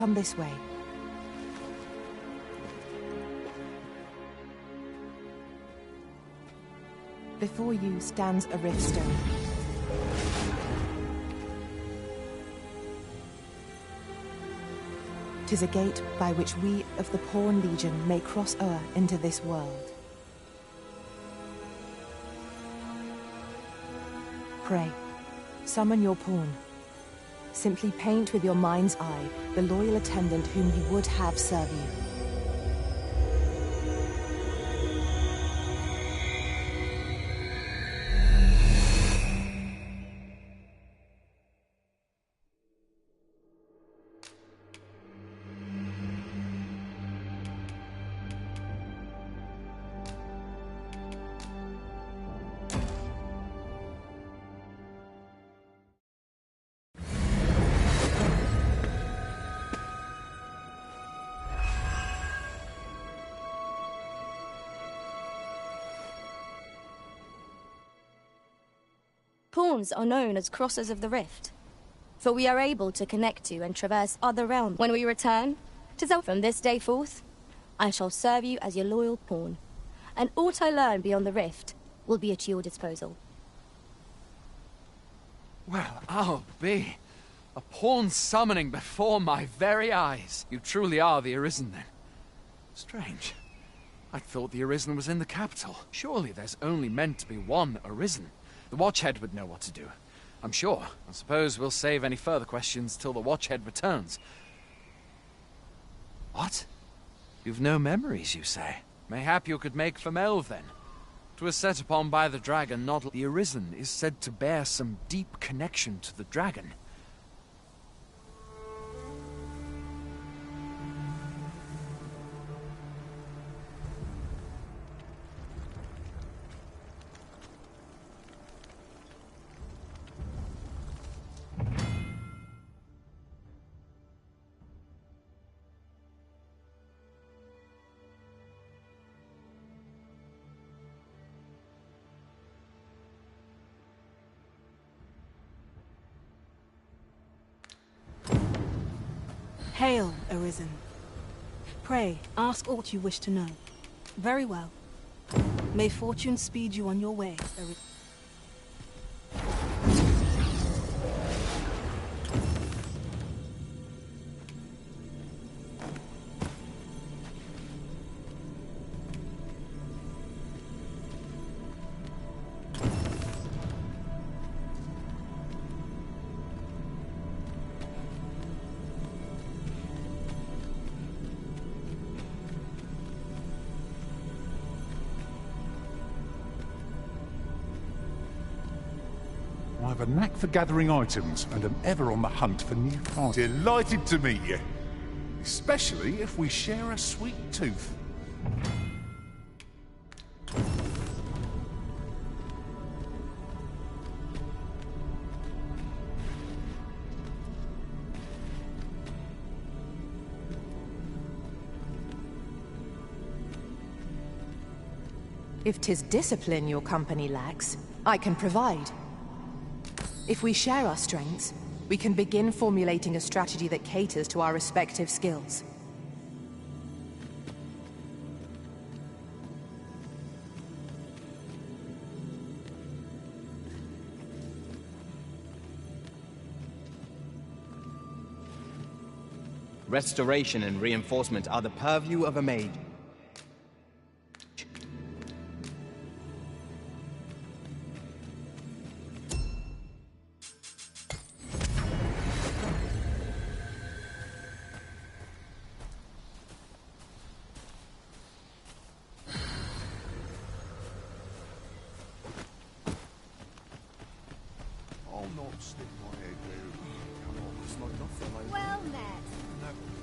Come this way. Before you stands a rift stone. Tis a gate by which we of the Pawn Legion may cross o'er into this world. Pray, summon your pawn. Simply paint with your mind's eye the loyal attendant whom you would have serve you. Pawns are known as crossers of the rift, for we are able to connect to and traverse other realms. When we return, 'tis from this day forth, I shall serve you as your loyal pawn, and aught I learn beyond the rift will be at your disposal. Well, I'll be. A pawn summoning before my very eyes. You truly are the Arisen, then. Strange. I thought the Arisen was in the capital. Surely there's only meant to be one Arisen. The Watchhead would know what to do, I'm sure. I suppose we'll save any further questions till the Watchhead returns. What? You've no memories, you say? Mayhap you could make for Melve, then. 'Twas set upon by the dragon, not the Arisen is said to bear some deep connection to the dragon. Hail, Arisen. Pray, ask aught you wish to know. Very well. May fortune speed you on your way, Arisen. I have a knack for gathering items and am ever on the hunt for new finds. Delighted to meet you. Especially if we share a sweet tooth. If 'tis discipline your company lacks, I can provide. If we share our strengths, we can begin formulating a strategy that caters to our respective skills. Restoration and reinforcement are the purview of a mage.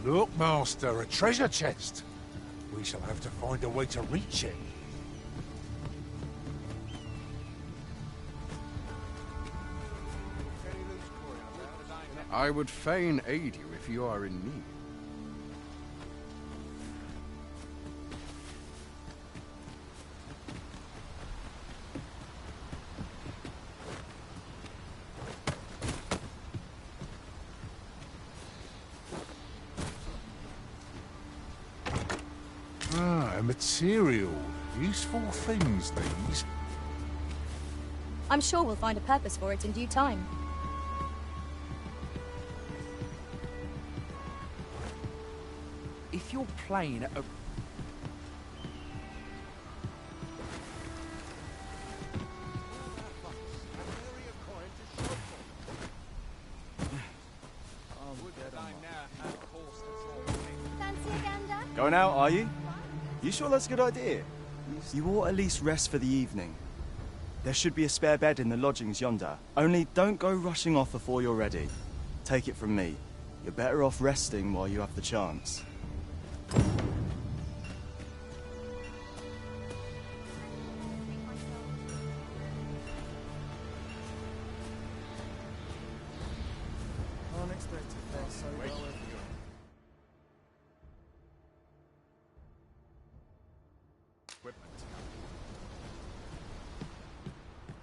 Look, Master, a treasure chest. We shall have to find a way to reach it. I would fain aid you if you are in need. Ah, a material. Useful things, these. I'm sure we'll find a purpose for it in due time. If you're playing a... Going out, are you? You sure that's a good idea? You ought at least rest for the evening. There should be a spare bed in the lodgings yonder. Only don't go rushing off before you're ready. Take it from me. You're better off resting while you have the chance.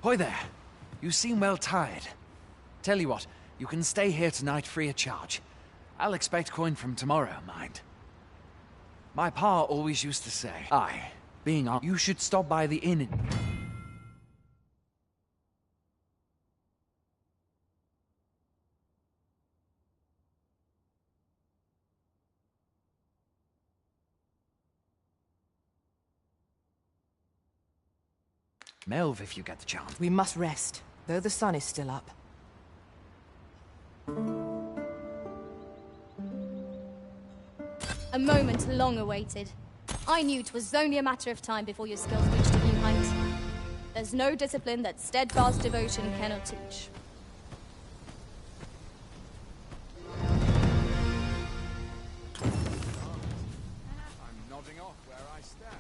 Hoy there. You seem well tired. Tell you what, you can stay here tonight free of charge. I'll expect coin from tomorrow, mind. My pa always used to say, being on, you should stop by the inn and... Melve if you get the chance. We must rest, though the sun is still up. A moment long awaited. I knew 'twas only a matter of time before your skills reached a new height. There's no discipline that steadfast devotion cannot teach. I'm nodding off where I stand.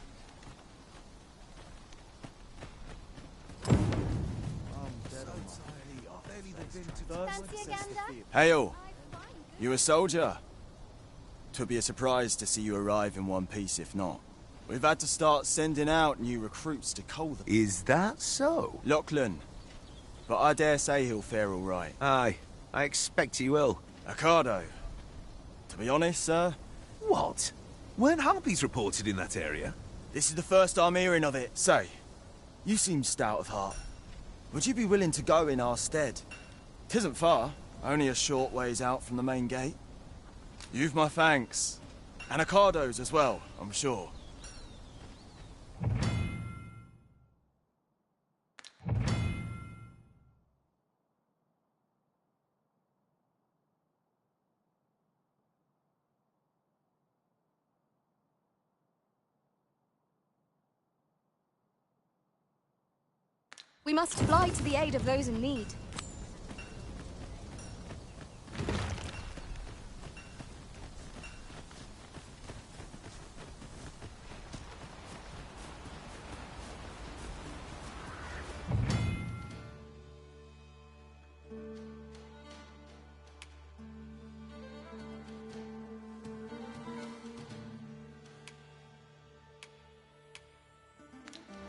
Hey all, you a soldier? 'Twould be a surprise to see you arrive in one piece if not. We've had to start sending out new recruits to cull them. Is that so? Lachlan. But I dare say he'll fare all right. Aye, I expect he will. Ocado. To be honest, sir, What? Weren't harpies reported in that area? this is the first I'm hearing of it. Say, you seem stout of heart. Would you be willing to go in our stead? 'Tisn't far, only a short ways out from the main gate. You've my thanks. And Ocado's as well, I'm sure. We must fly to the aid of those in need.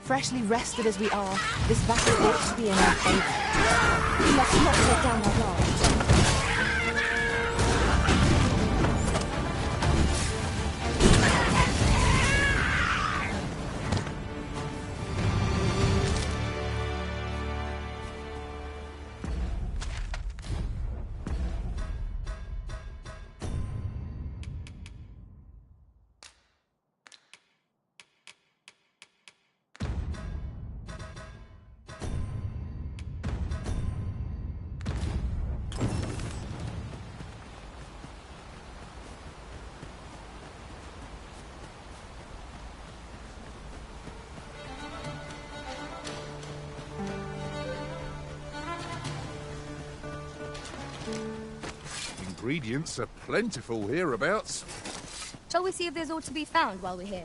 Freshly rested as we are, this battle ought to be in our favor. We must not let down our guard. Ingredients are plentiful hereabouts. Shall we see if there's aught to be found while we're here?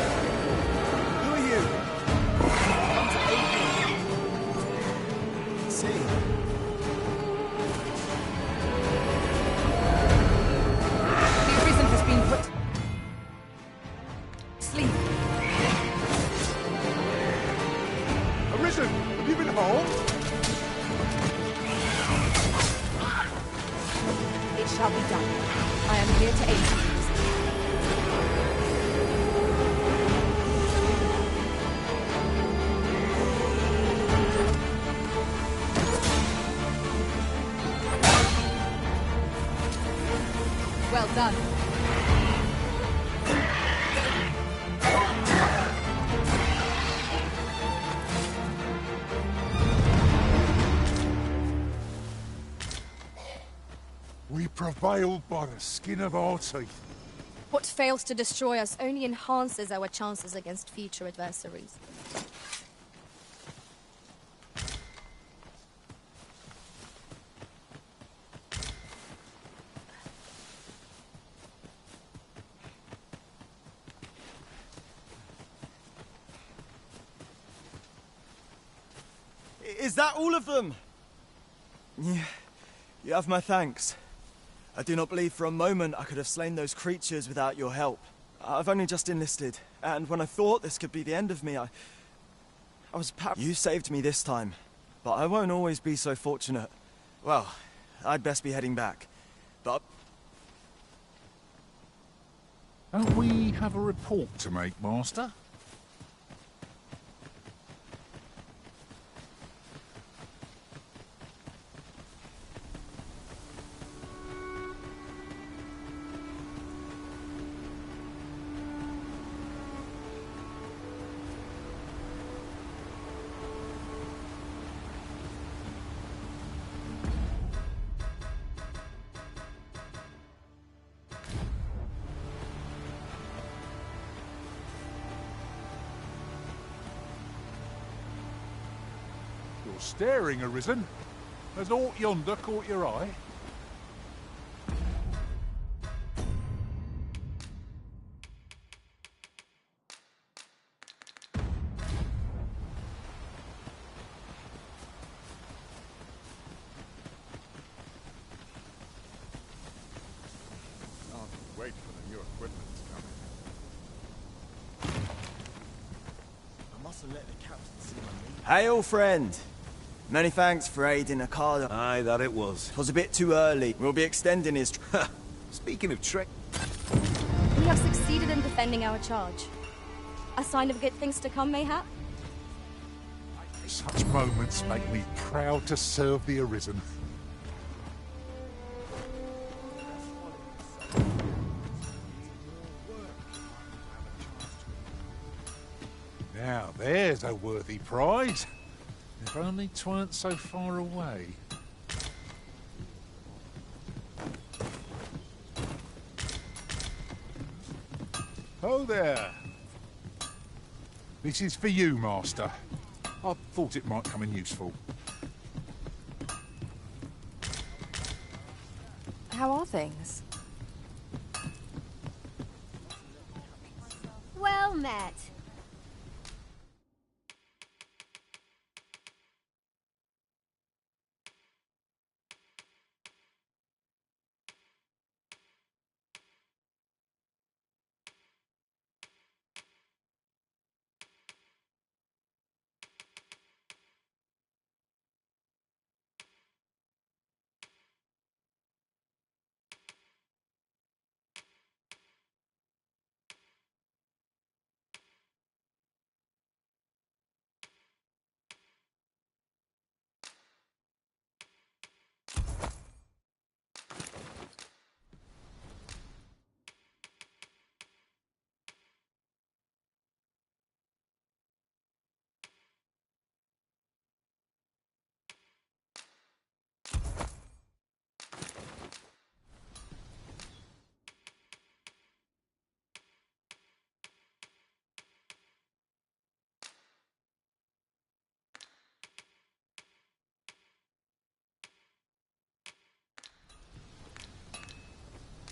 Who are you? See. The arisen has been put... Sleep. Arisen, have you been harmed? It shall be done. I am here to aid you. Well done. We prevailed by the skin of our teeth. What fails to destroy us only enhances our chances against future adversaries. Is that all of them? Yeah, you have my thanks. I do not believe for a moment I could have slain those creatures without your help. I've only just enlisted, and when I thought this could be the end of me, I was You saved me this time, but I won't always be so fortunate. Well, I'd best be heading back, but... Don't we have a report to make, Master? You're staring, Arisen. Has aught yonder caught your eye? I'll wait for the new equipment to come in. I mustn't let the captain see my name. Hail, friend! Many thanks for aiding Akada. Aye, that it was. 'Twas a bit too early. We'll be extending his... Speaking of trick... We have succeeded in defending our charge. A sign of good things to come, mayhap? Such moments make me proud to serve the Arisen. Now there's a worthy prize. If only 'tweren't so far away. Oh there. This is for you, Master. I thought it might come in useful. How are things? Well met.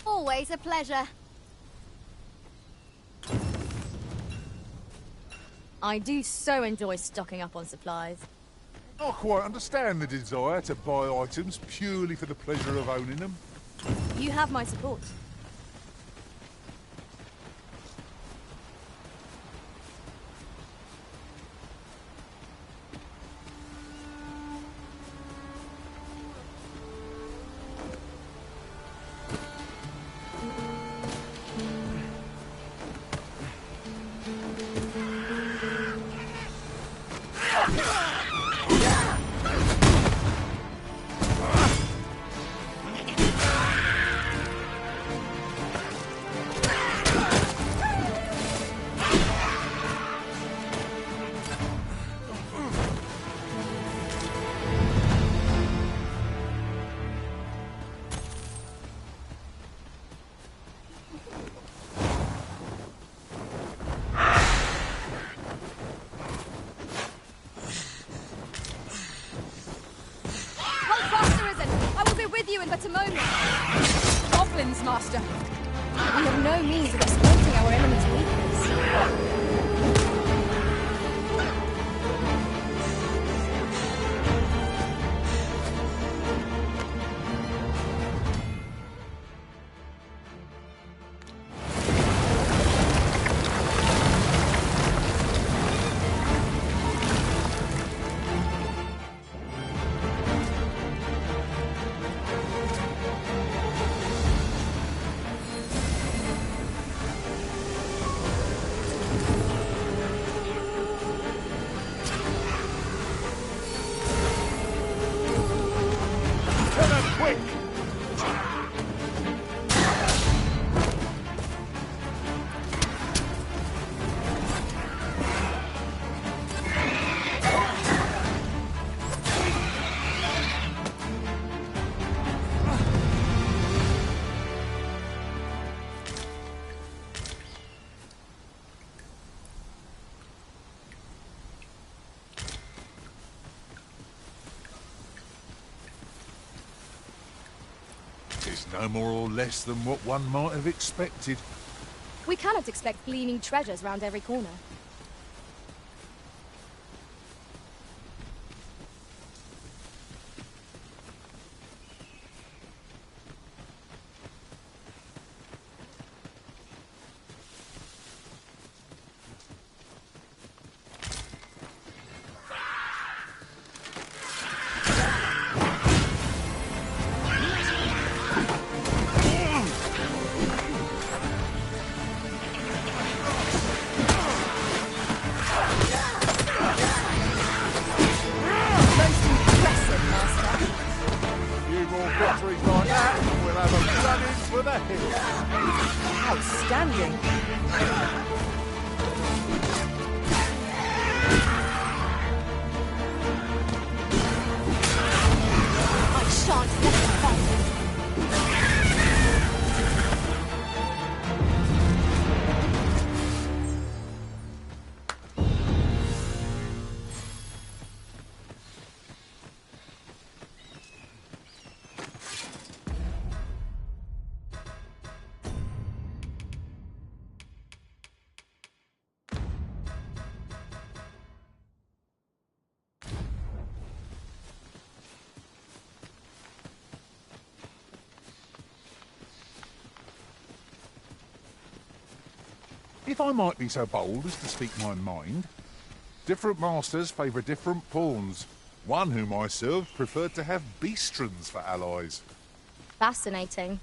Always a pleasure. I do so enjoy stocking up on supplies. I quite understand the desire to buy items purely for the pleasure of owning them. You have my support. You in but a moment. Goblins, Master. We have no means of exploiting our enemy's weakness. It's no more or less than what one might have expected. We cannot expect gleaming treasures round every corner. Outstanding. I shan't let you fight. If I might be so bold as to speak my mind, different masters favour different pawns. One whom I served preferred to have beastrons for allies. Fascinating.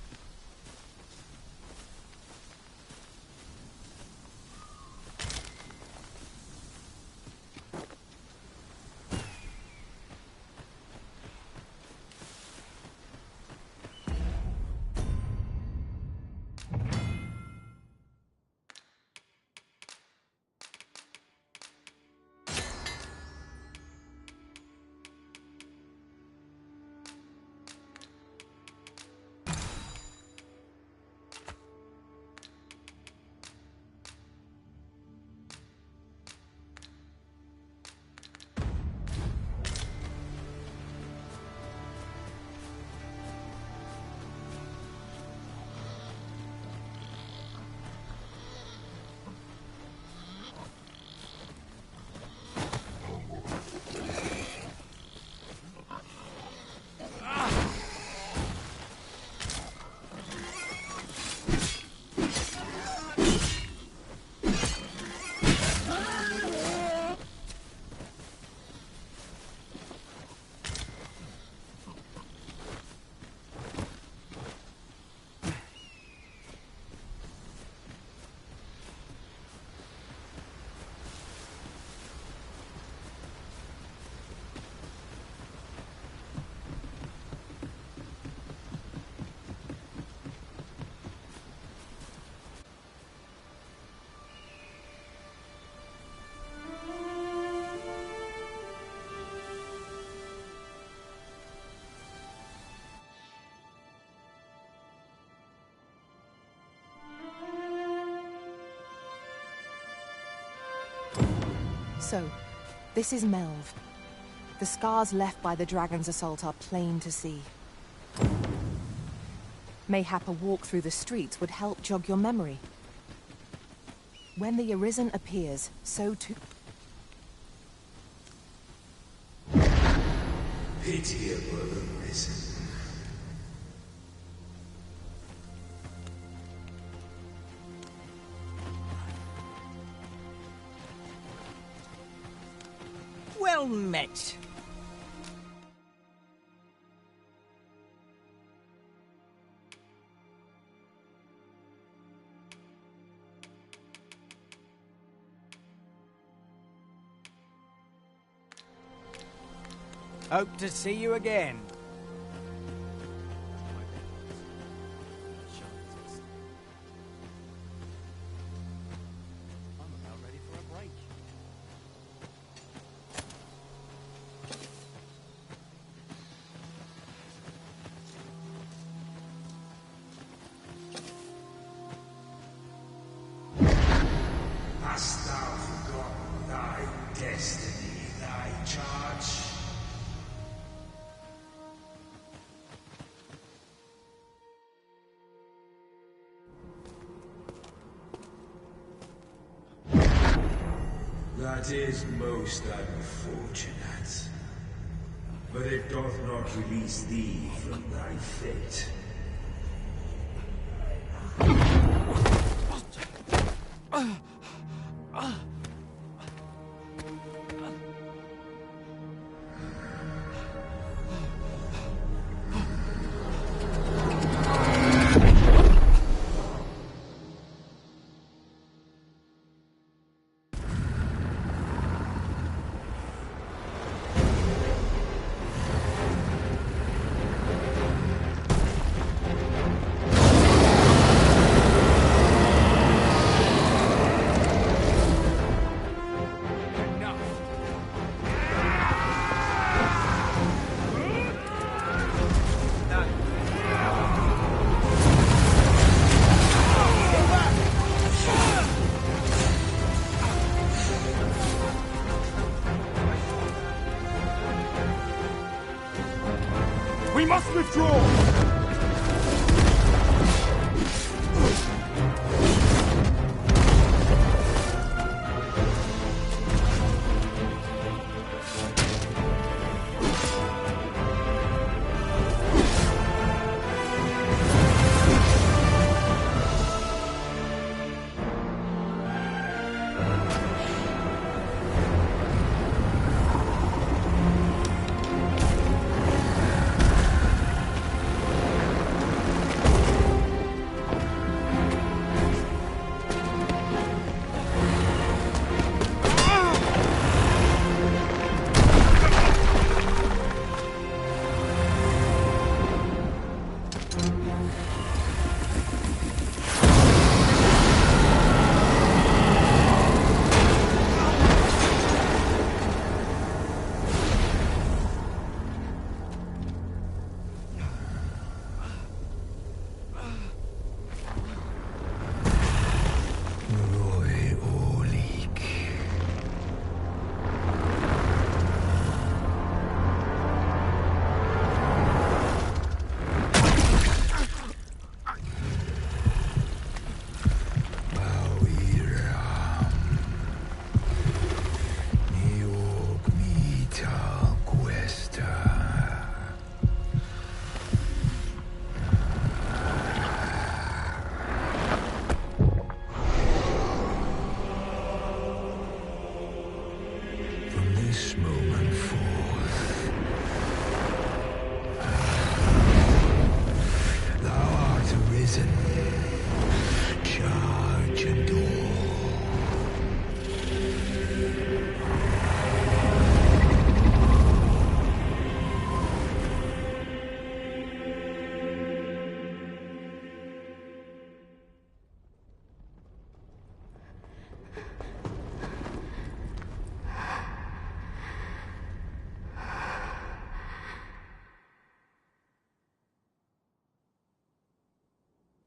So, this is Melv. The scars left by the dragon's assault are plain to see. Mayhap a walk through the streets would help jog your memory. When the Arisen appears, so too... Pitiable Arisen. Well met. Hope to see you again. Hast thou forgotten thy destiny, thy charge? That is most unfortunate. But it doth not release thee from thy fate. We must withdraw!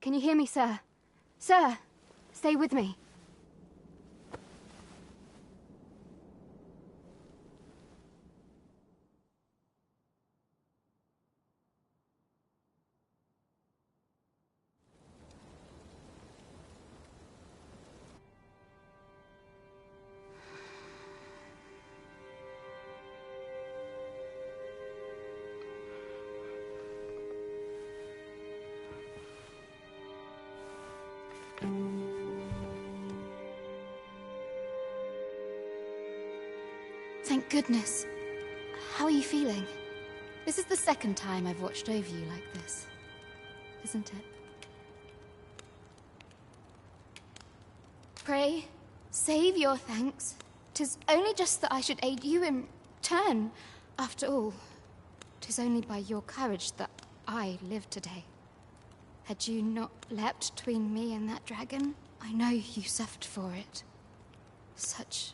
Can you hear me, sir? Sir, stay with me. thank goodness. How are you feeling? This is the second time I've watched over you like this, isn't it? Pray, save your thanks. 'Tis only just that I should aid you in turn. After all, 'tis only by your courage that I live today. Had you not leapt between me and that dragon, I know you suffered for it. Such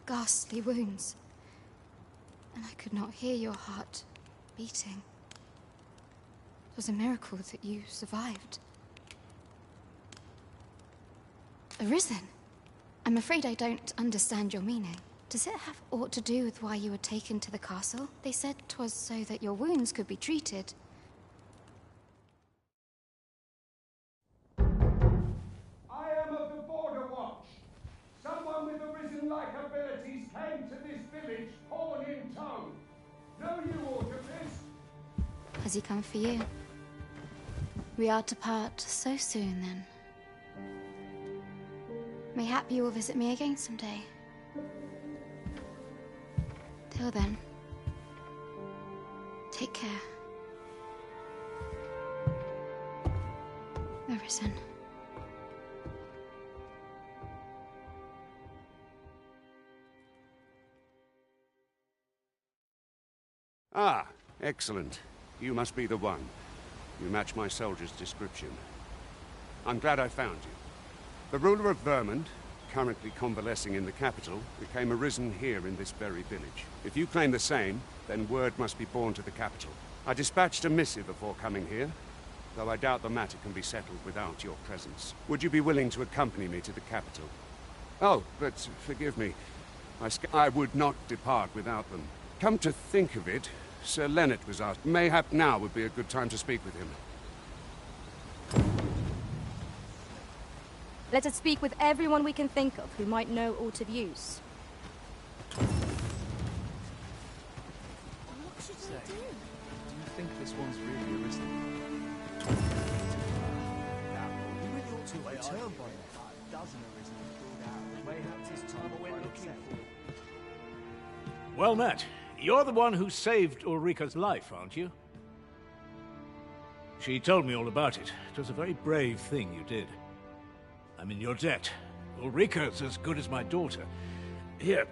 ghastly wounds. And I could not hear your heart beating. It was a miracle that you survived. Arisen? I'm afraid I don't understand your meaning. Does it have aught to do with why you were taken to the castle? They said 'twas so that your wounds could be treated. I am of the Border Watch. Someone with Arisen-like abilities came to this village, horn in tow. Know you aught of this? Has he come for you? We are to part so soon, then. Mayhap you will visit me again someday. Till then, take care. Arisen. Ah, excellent. You must be the one. You match my soldier's description. I'm glad I found you. The ruler of Vermund, currently convalescing in the capital, became arisen here in this very village. If you claim the same, then word must be borne to the capital. I dispatched a missive before coming here, though I doubt the matter can be settled without your presence. Would you be willing to accompany me to the capital? Oh, but forgive me. I would not depart without them. Come to think of it, Sir Leonard was asked. Mayhap now would be a good time to speak with him. Let us speak with everyone we can think of who might know aught of use. What should we do? Do you think this one's really Arisen? You really ought to return by now. Mayhap 'tis time I went looking for. Well met. You're the one who saved Ulrika's life, aren't you? She told me all about it. It was a very brave thing you did. I'm in your debt. Ulrika's as good as my daughter. Here,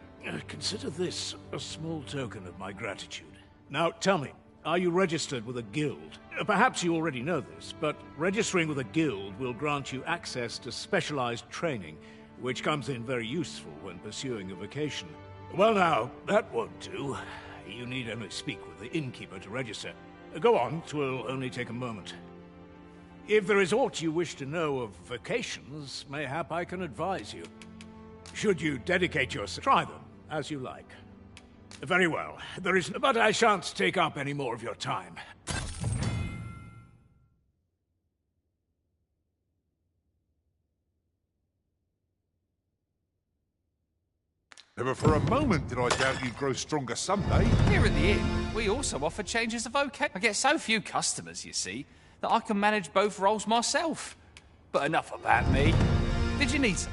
consider this a small token of my gratitude. Now, tell me, are you registered with a guild? Perhaps you already know this, but registering with a guild will grant you access to specialized training, which comes in very useful when pursuing a vocation. Well now, that won't do. You need only speak with the innkeeper to register. Go on, 'twill only take a moment. If there is aught you wish to know of vocations, mayhap I can advise you. Should you dedicate yourself, try them, as you like. Very well, but I shan't take up any more of your time. Never for a moment did I doubt you'd grow stronger someday. Here at the inn, we also offer changes of vocation. I get so few customers, you see, that I can manage both roles myself. But enough about me. Did you need some?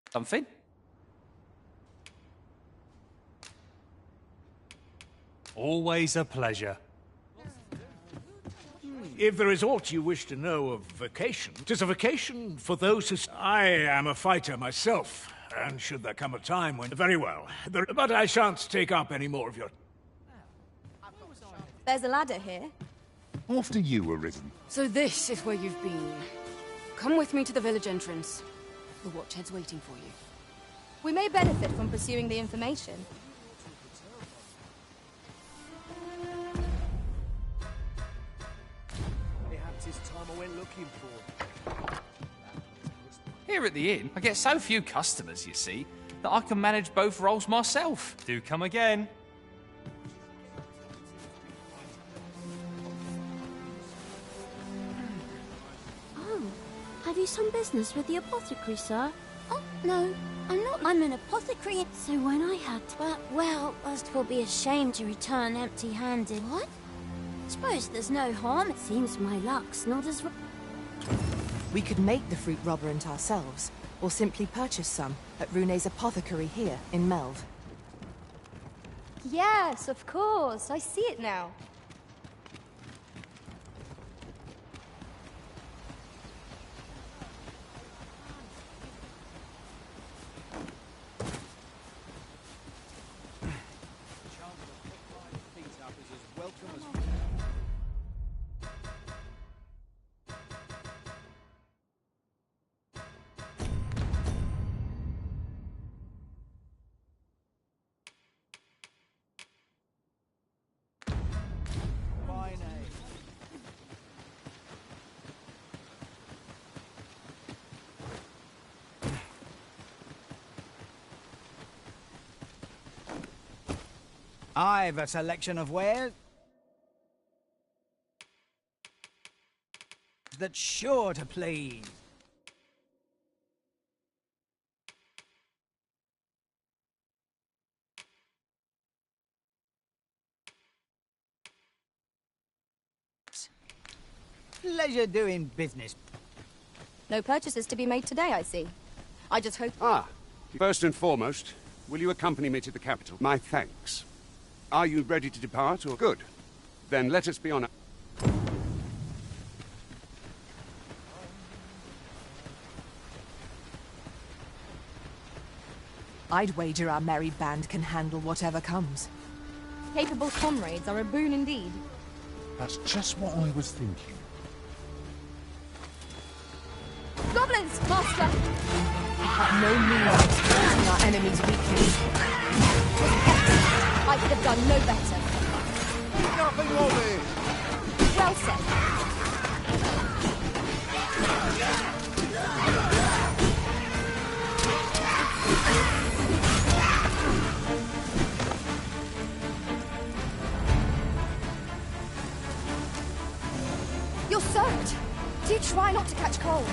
Something? Always a pleasure. If there is aught you wish to know of vacation, 'tis a vacation for those who... I am a fighter myself, and should there come a time when... Very well, but I shan't take up any more of your... There's a ladder here. After you, Arisen. So this is where you've been. Come with me to the village entrance. The Watchhead's waiting for you. We may benefit from pursuing the information. Perhaps it's time I went looking for. Here at the inn, I get so few customers, you see, that I can manage both roles myself. Do come again. Have you some business with the apothecary, sir? Oh, no, I'm not. I'm an apothecary. So when I had... Well, first will be ashamed to return empty-handed. What? Suppose there's no harm. It seems my luck's not as... We could make the fruit robberant ourselves, or simply purchase some at Rune's apothecary here in Melve. Yes, of course. I see it now. I've a selection of wares that's sure to please. Pleasure doing business. No purchases to be made today, I see. I just hope... First and foremost, will you accompany me to the capital? My thanks. Are you ready to depart, or... Good. Then let us be on... I'd wager our merry band can handle whatever comes. Capable comrades are a boon indeed. That's just what I was thinking. Goblins, master! We have no means of exploiting our enemy's weakness. I could have done no better. Nothing of it! Well said. You're soaked. Do try not to catch cold.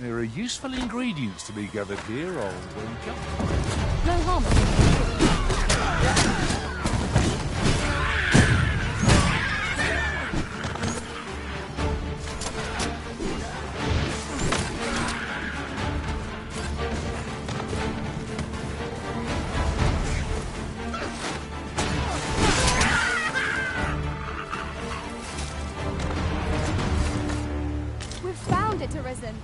There are useful ingredients to be gathered here, I'll wager. No harm. We've found it, Arisen.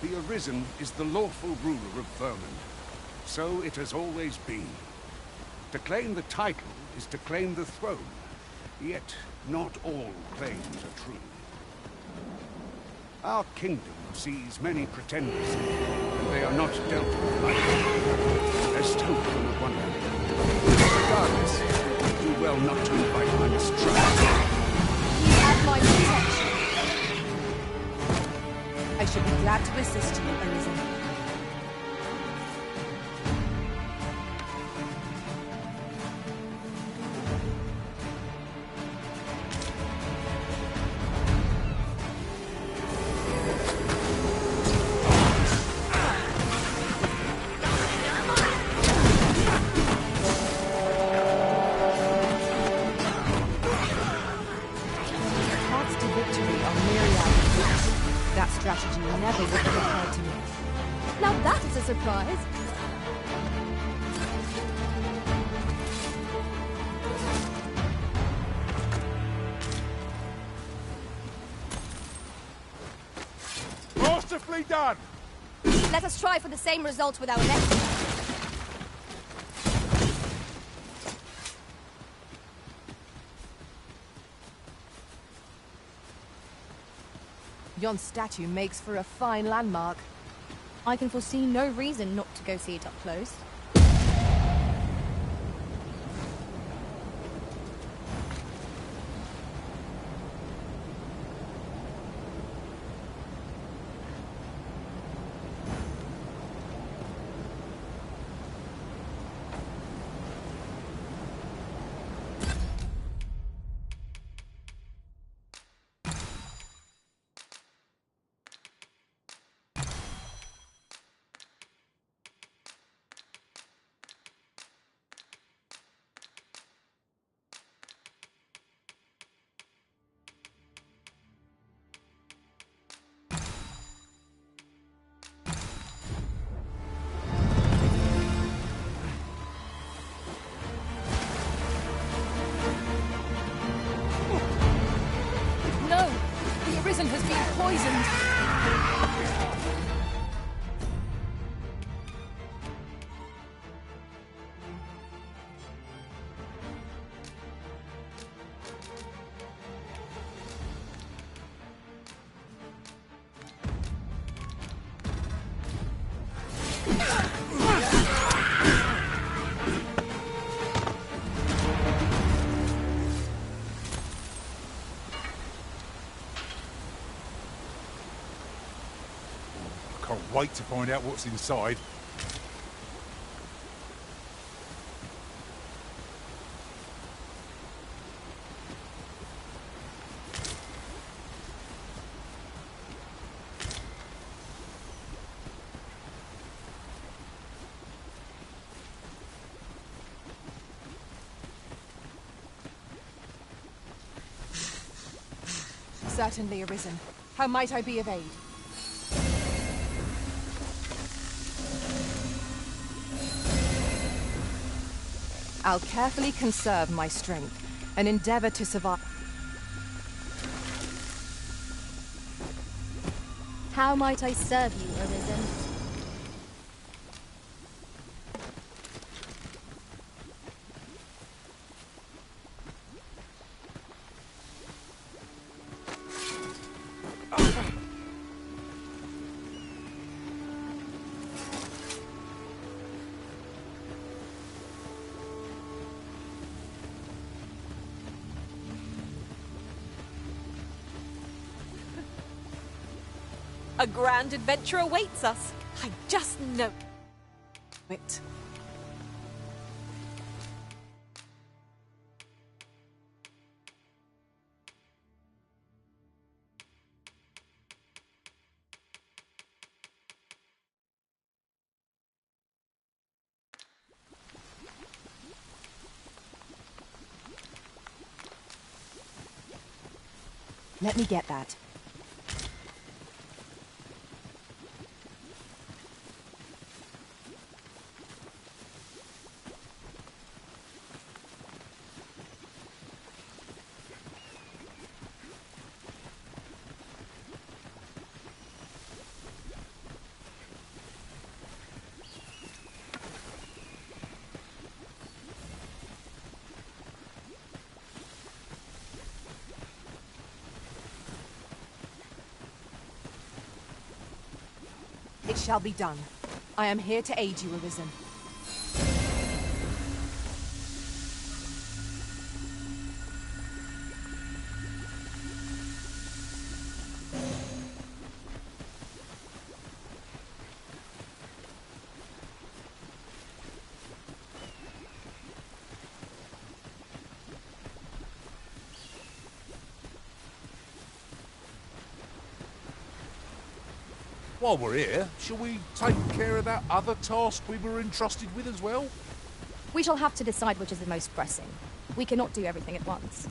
The Arisen is the lawful ruler of Vermund. So it has always been. To claim the title is to claim the throne. Yet, not all claims are true. Our kingdom sees many pretenders, and they are not dealt with lightly. Best hope for one of them. Regardless, do well not to invite my mistrust. You have my protection. I should be glad to assist you, Arisen. Strategy never would have occurred to me. Now that is a surprise. Masterfully done! Let us try for the same result with our next. Yon statue makes for a fine landmark. I can foresee no reason not to go see it up close. Has been poisoned. Can't wait to find out what's inside. Certainly, Arisen. How might I be of aid? I'll carefully conserve my strength and endeavor to survive. How might I serve you, Arisen? A grand adventure awaits us. I just know it. Let me get that. It shall be done. I am here to aid you, Arisen. While we're here, shall we take care of that other task we were entrusted with as well? We shall have to decide which is the most pressing. We cannot do everything at once.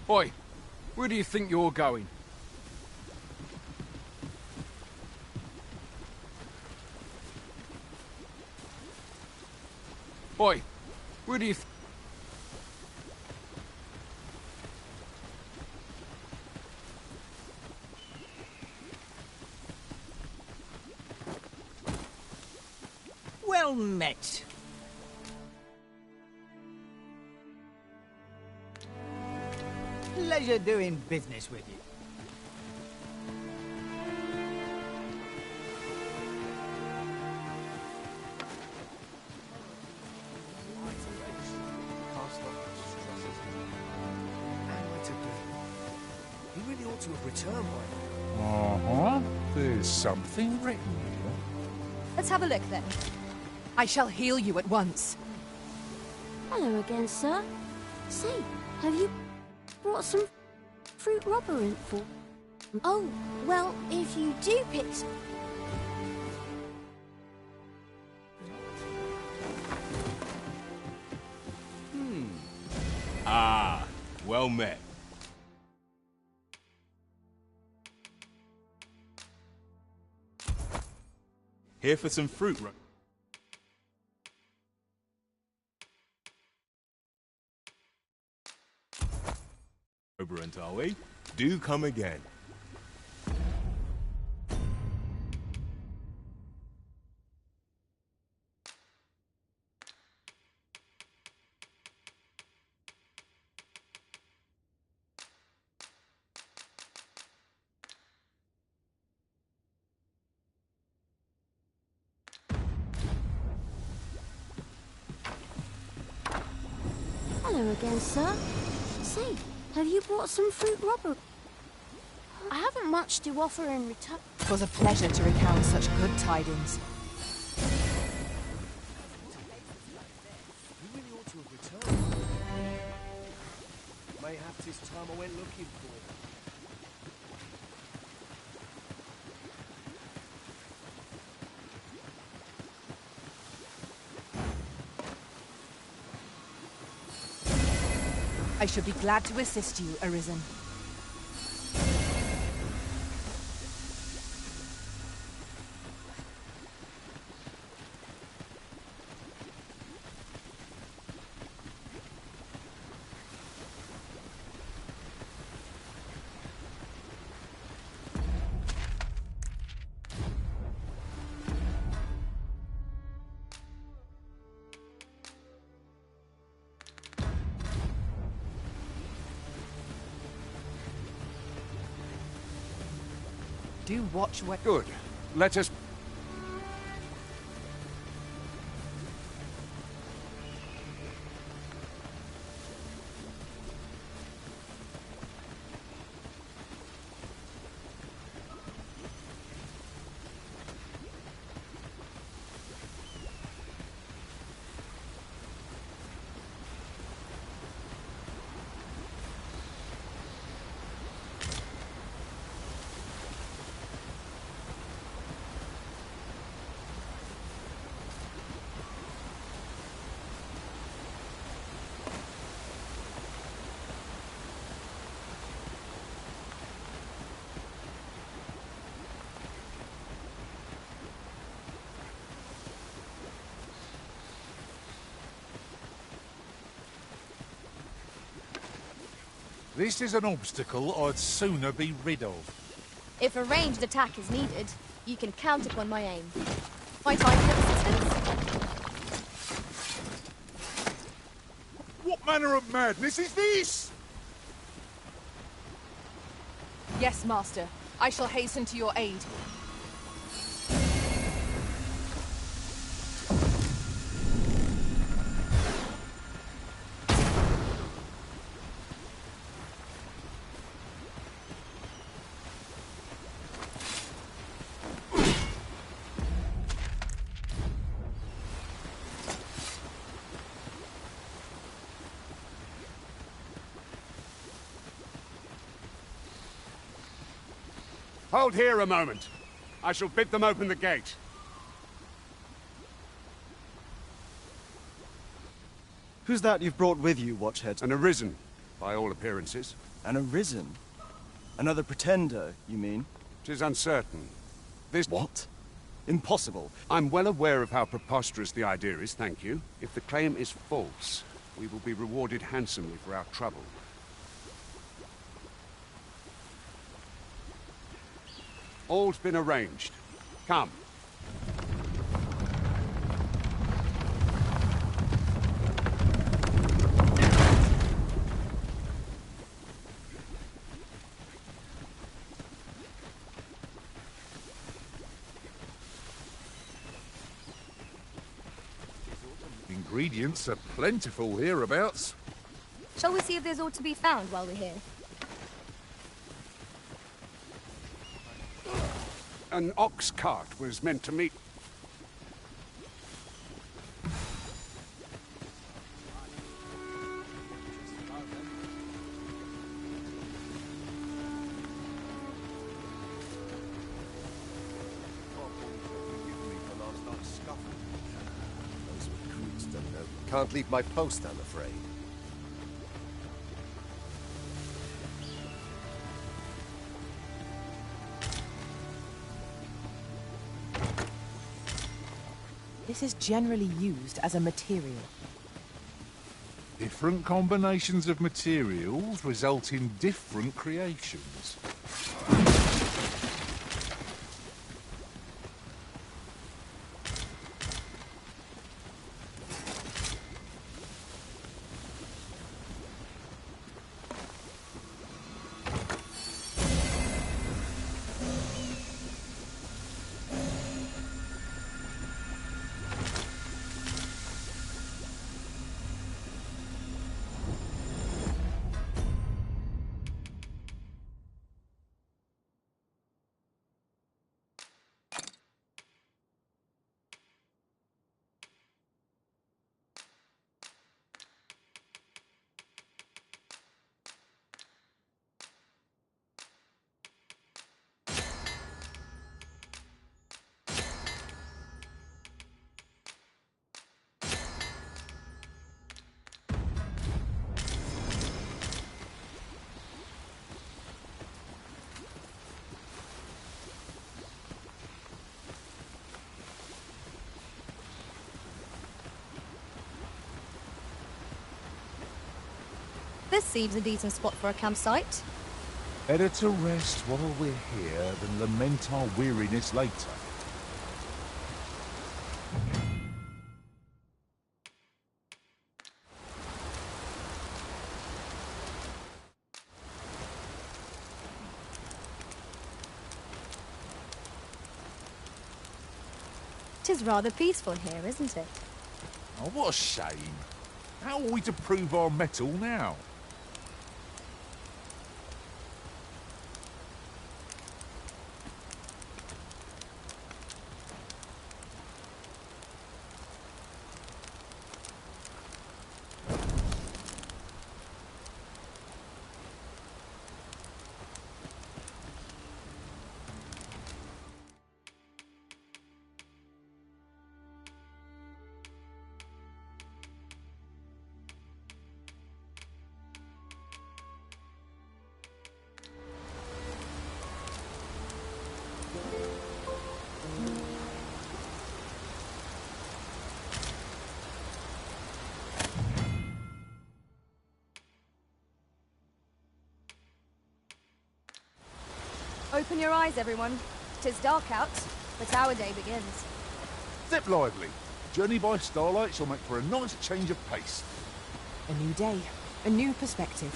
Oi, where do you think you're going? Oi, where do you Well met. Pleasure doing business with you. He really ought to have returned by now. Uh-huh. There's something written here. Let's have a look then. I shall heal you at once. Hello again, sir. Say, have you brought some fruit rubber in for? Oh, well, if you do pick some... Ah, well met. Here for some fruit rubber. Are we? Do come again. Hello again, sir. Say, have you brought some fruit rubber? I haven't much to offer in return. It was a pleasure to recount such good tidings. He really ought to have returned. Mayhap 'tis time I went looking for him. I should be glad to assist you, Arisen. Do watch what... Good. Let us... This is an obstacle I'd sooner be rid of. If a ranged attack is needed, you can count upon my aim. Might I be of assistance? What manner of madness is this? Yes, Master. I shall hasten to your aid. Hold here a moment. I shall bid them open the gate. Who's that you've brought with you, Watchhead? An Arisen, by all appearances. An Arisen? Another pretender, you mean? 'Tis uncertain. This... What? Impossible. I'm well aware of how preposterous the idea is, thank you. If the claim is false, we will be rewarded handsomely for our trouble. All's been arranged. Come. Ingredients are plentiful hereabouts. Shall we see if there's aught to be found while we're here? An ox cart was meant to meet... Can't leave my post, I'm afraid. This is generally used as a material. Different combinations of materials result in different creations. This seems a decent spot for a campsite. Better to rest while we're here than lament our weariness later. Tis rather peaceful here, isn't it? Oh, what a shame. How are we to prove our mettle now? Open your eyes, everyone. 'Tis dark out, but our day begins. Step lively. Journey by starlight shall make for a nice change of pace. A new day, a new perspective.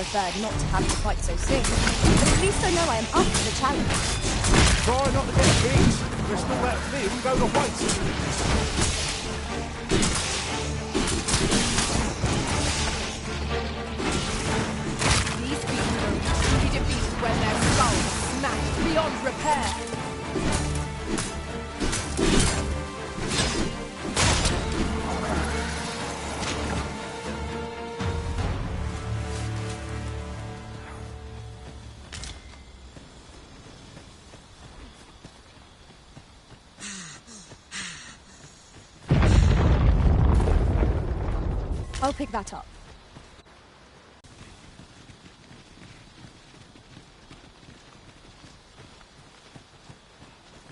preferred not to have to fight so soon. But at least I know I am up for the challenge. Try not to get kicked. Crystal that thing go to waste. These beasts will only be defeated when their skulls are smashed beyond repair. I'll pick that up.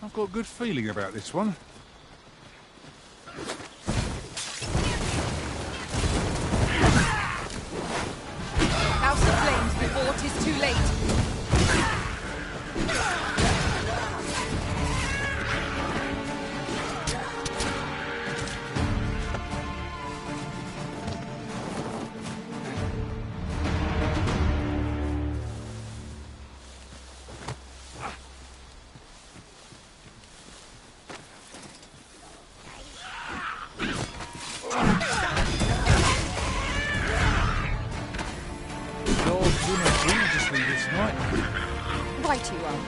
I've got a good feeling about this one. House of Flames before 'tis too late. Right you are.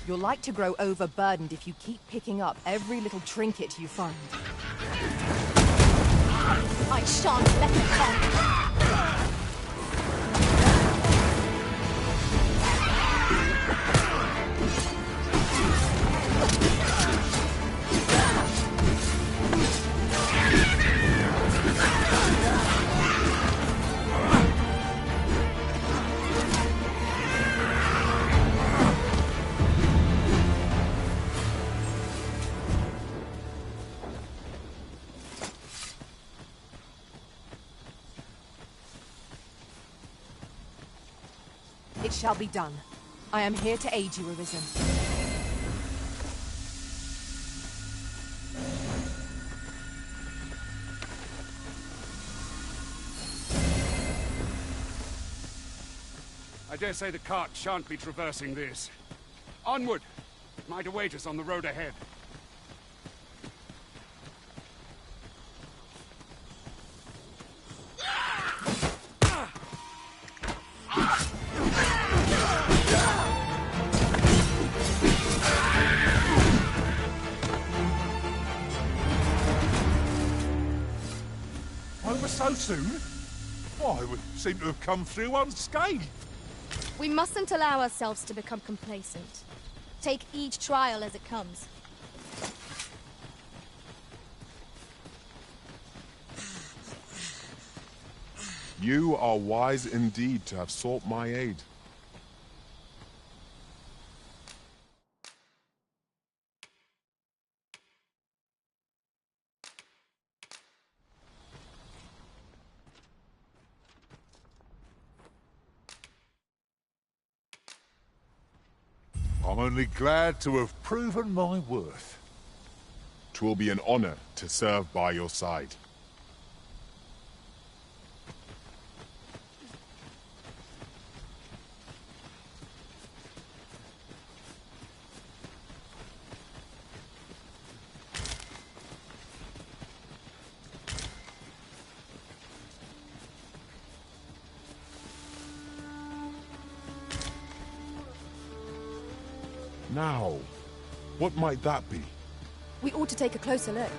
You're like to grow overburdened if you keep picking up every little trinket you find. I shan't let it come. It shall be done. I am here to aid you, Arisen. I dare say the cart shan't be traversing this. Onward! It might await us on the road ahead. Over so soon? Why, we seem to have come through unscathed. We mustn't allow ourselves to become complacent. Take each trial as it comes. You are wise indeed to have sought my aid. I'm only glad to have proven my worth. 'Twill be an honor to serve by your side. Now, what might that be? We ought to take a closer look.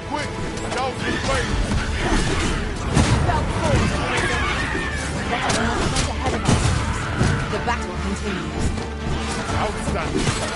Quick! Down the flames! Belt forward, Arisen. Let us not get ahead of ourselves. The battle continues. Outstanding!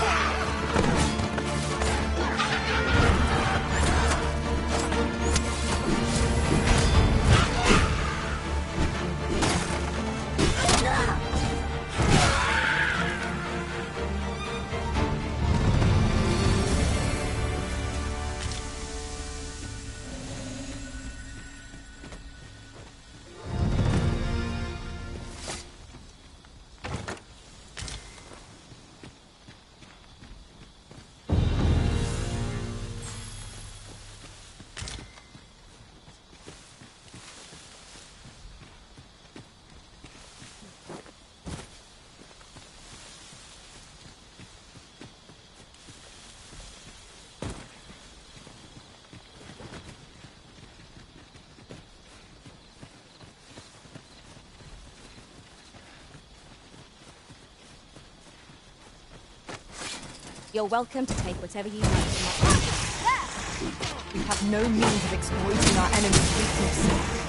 You're welcome to take whatever you want from my... We have no means of exploiting our enemy's weakness.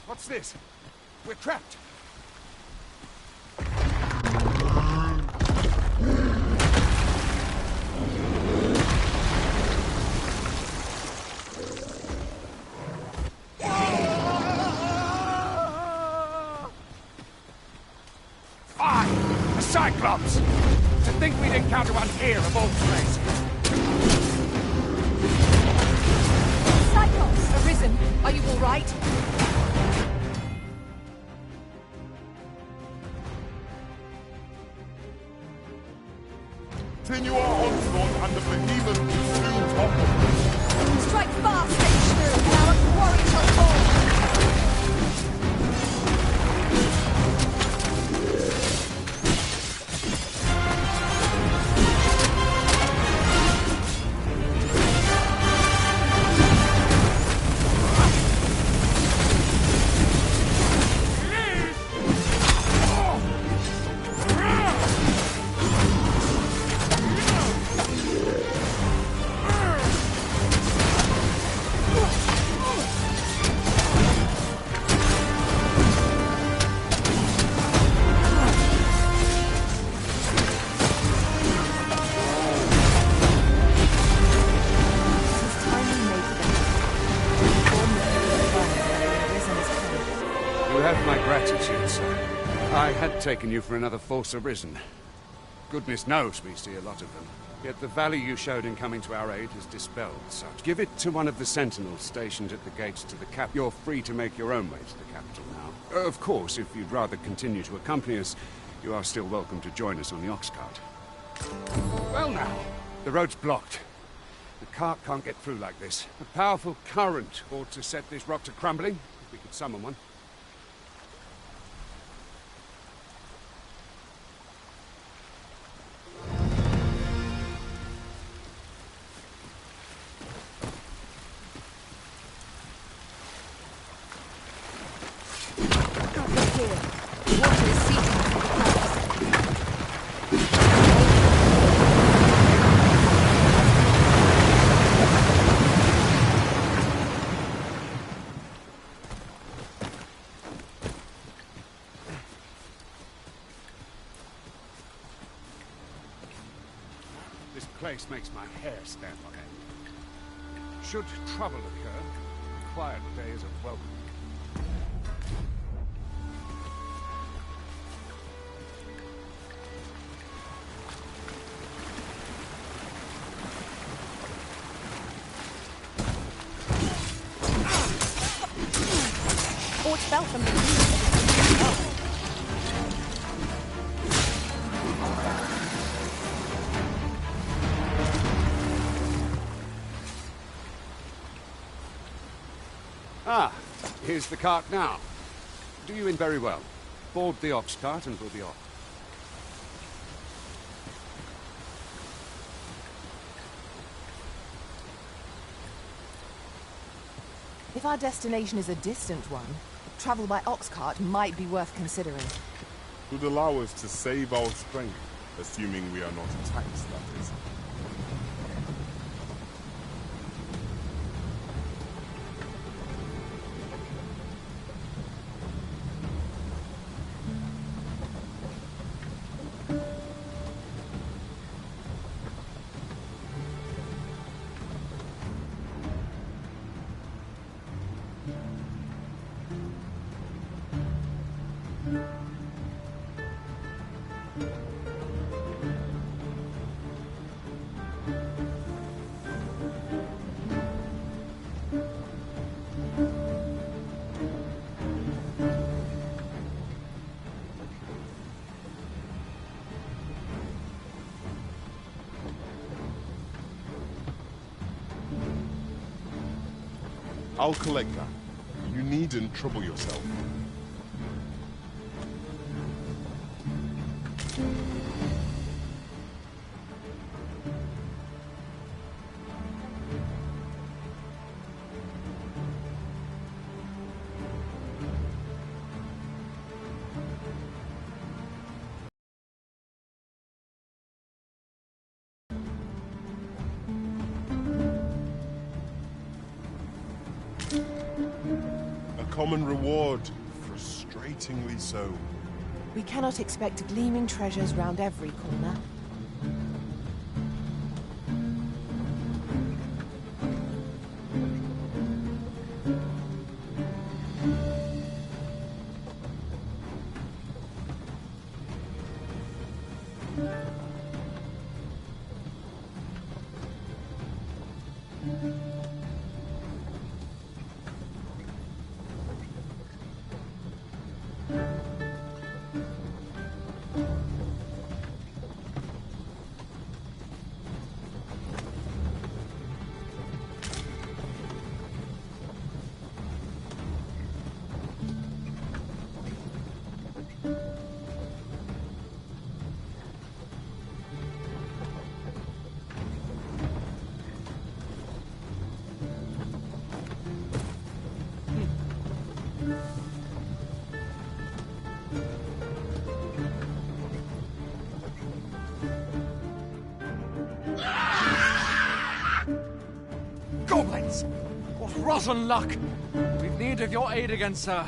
What's this? We're trapped. Fire! A Cyclops! To think we'd encounter one here of all places. Cyclops, arisen. Are you all right? Continue our onslaught and the behemoth will soon topple. Strike fast, H2, and our quarry shall fall. Taken you for another Force Arisen. Goodness knows we see a lot of them. Yet the value you showed in coming to our aid has dispelled such. Give it to one of the sentinels stationed at the gates to the cap. You're free to make your own way to the capital now. Of course, if you'd rather continue to accompany us, you are still welcome to join us on the ox cart. Well now, the road's blocked. The cart can't get through like this. A powerful current ought to set this rock to crumbling, if we could summon one. This place makes my hair stand on end. Should trouble occur, quiet days are welcome. Or it fell from the Ah, here's the cart now. Do you in very well. Board the ox cart and we'll be off. If our destination is a distant one, travel by ox cart might be worth considering. It would allow us to save our strength, assuming we are not attacked, that is. I'll collect that. You needn't trouble yourself. A common reward, frustratingly so. We cannot expect gleaming treasures round every corner. Goblins! What rotten luck! We've need of your aid again, sir.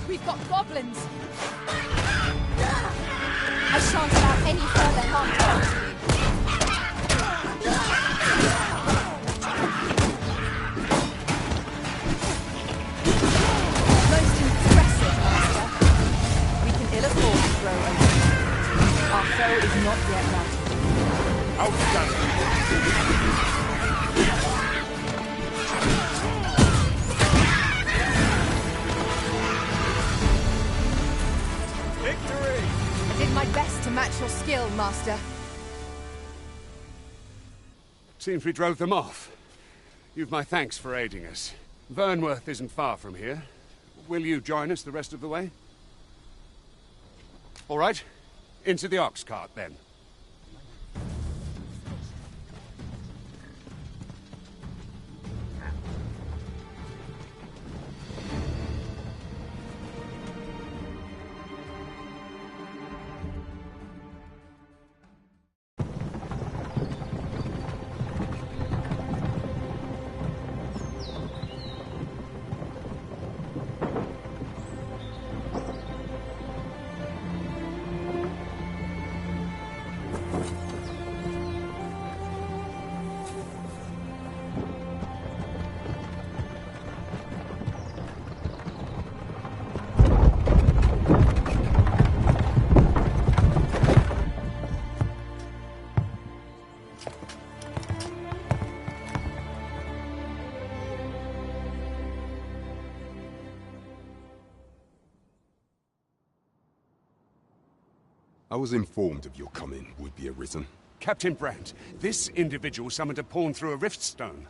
We've got goblins! I shan't allow any further harm to come to you. Most impressive, Master. We can ill afford to grow old. Our foe is not yet routed. Outstanding! I did my best to match your skill, Master. Seems we drove them off. You've my thanks for aiding us. Vernworth isn't far from here. Will you join us the rest of the way? All right. Into the ox cart, then. I was informed of your coming would be arisen. Captain Brandt, this individual summoned a pawn through a rift stone.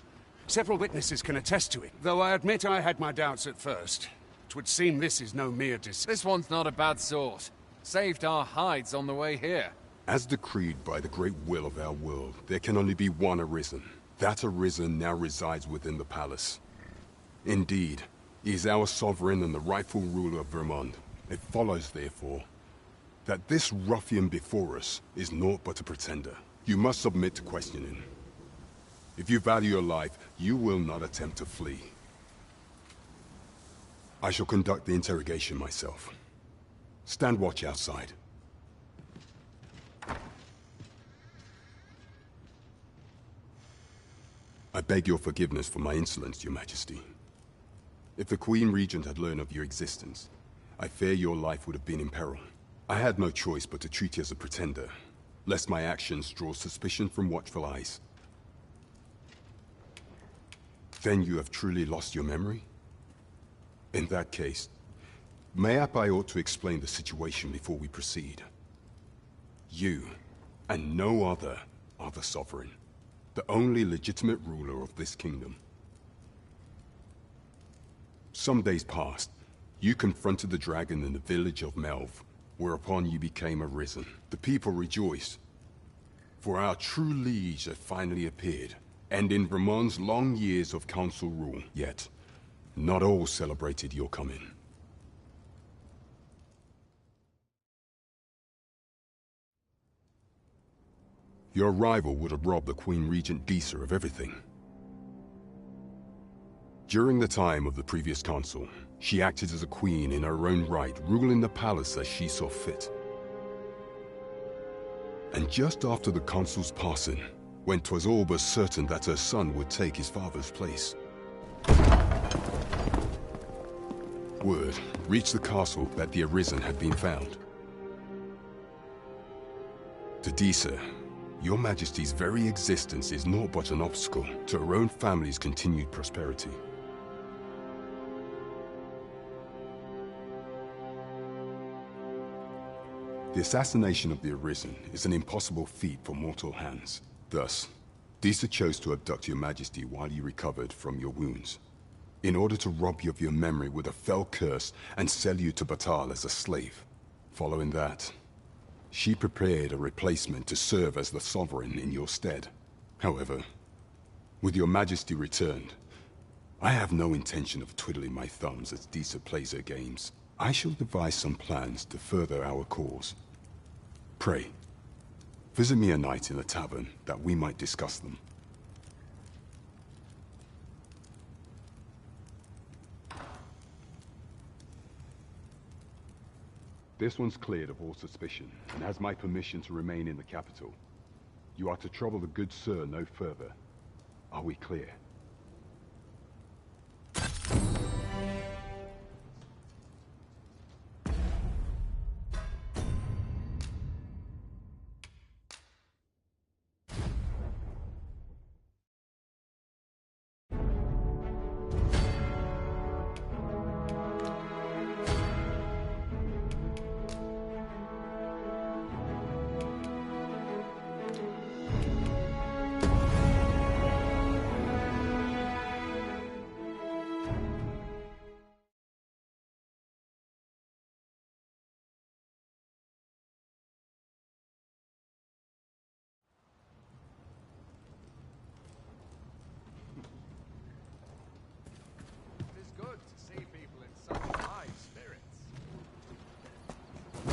Several witnesses can attest to it, though I admit I had my doubts at first. 'Twould seem this is no mere This one's not a bad sort. Saved our hides on the way here. As decreed by the great will of our world, there can only be one arisen. That arisen now resides within the palace. Indeed, he is our sovereign and the rightful ruler of Vermont. It follows, therefore, that this ruffian before us is naught but a pretender. You must submit to questioning. If you value your life, you will not attempt to flee. I shall conduct the interrogation myself. Stand watch outside. I beg your forgiveness for my insolence, Your Majesty. If the Queen Regent had learned of your existence, I fear your life would have been in peril. I had no choice but to treat you as a pretender, lest my actions draw suspicion from watchful eyes. Then you have truly lost your memory? In that case, mayhap I ought to explain the situation before we proceed. You, and no other, are the sovereign, the only legitimate ruler of this kingdom. Some days past, you confronted the dragon in the village of Melv, whereupon you became arisen. The people rejoiced, For our true liege had finally appeared, ending Vermont's long years of council rule. Yet, not all celebrated your coming. Your arrival would have robbed the Queen Regent Disa of everything. During the time of the previous consul, she acted as a queen in her own right, ruling the palace as she saw fit. And just after the consul's passing, when 'twas all but certain that her son would take his father's place, word reached the castle that the Arisen had been found. To Disa, Your Majesty's very existence is naught but an obstacle to her own family's continued prosperity. The assassination of the Arisen is an impossible feat for mortal hands. Thus, Disa chose to abduct Your Majesty while you recovered from your wounds, in order to rob you of your memory with a fell curse and sell you to Batal as a slave. Following that, she prepared a replacement to serve as the sovereign in your stead. However, with Your Majesty returned, I have no intention of twiddling my thumbs as Disa plays her games. I shall devise some plans to further our cause. Pray, visit me a night in the tavern that we might discuss them. This one's cleared of all suspicion, and has my permission to remain in the capital. You are to trouble the good sir no further. Are we clear?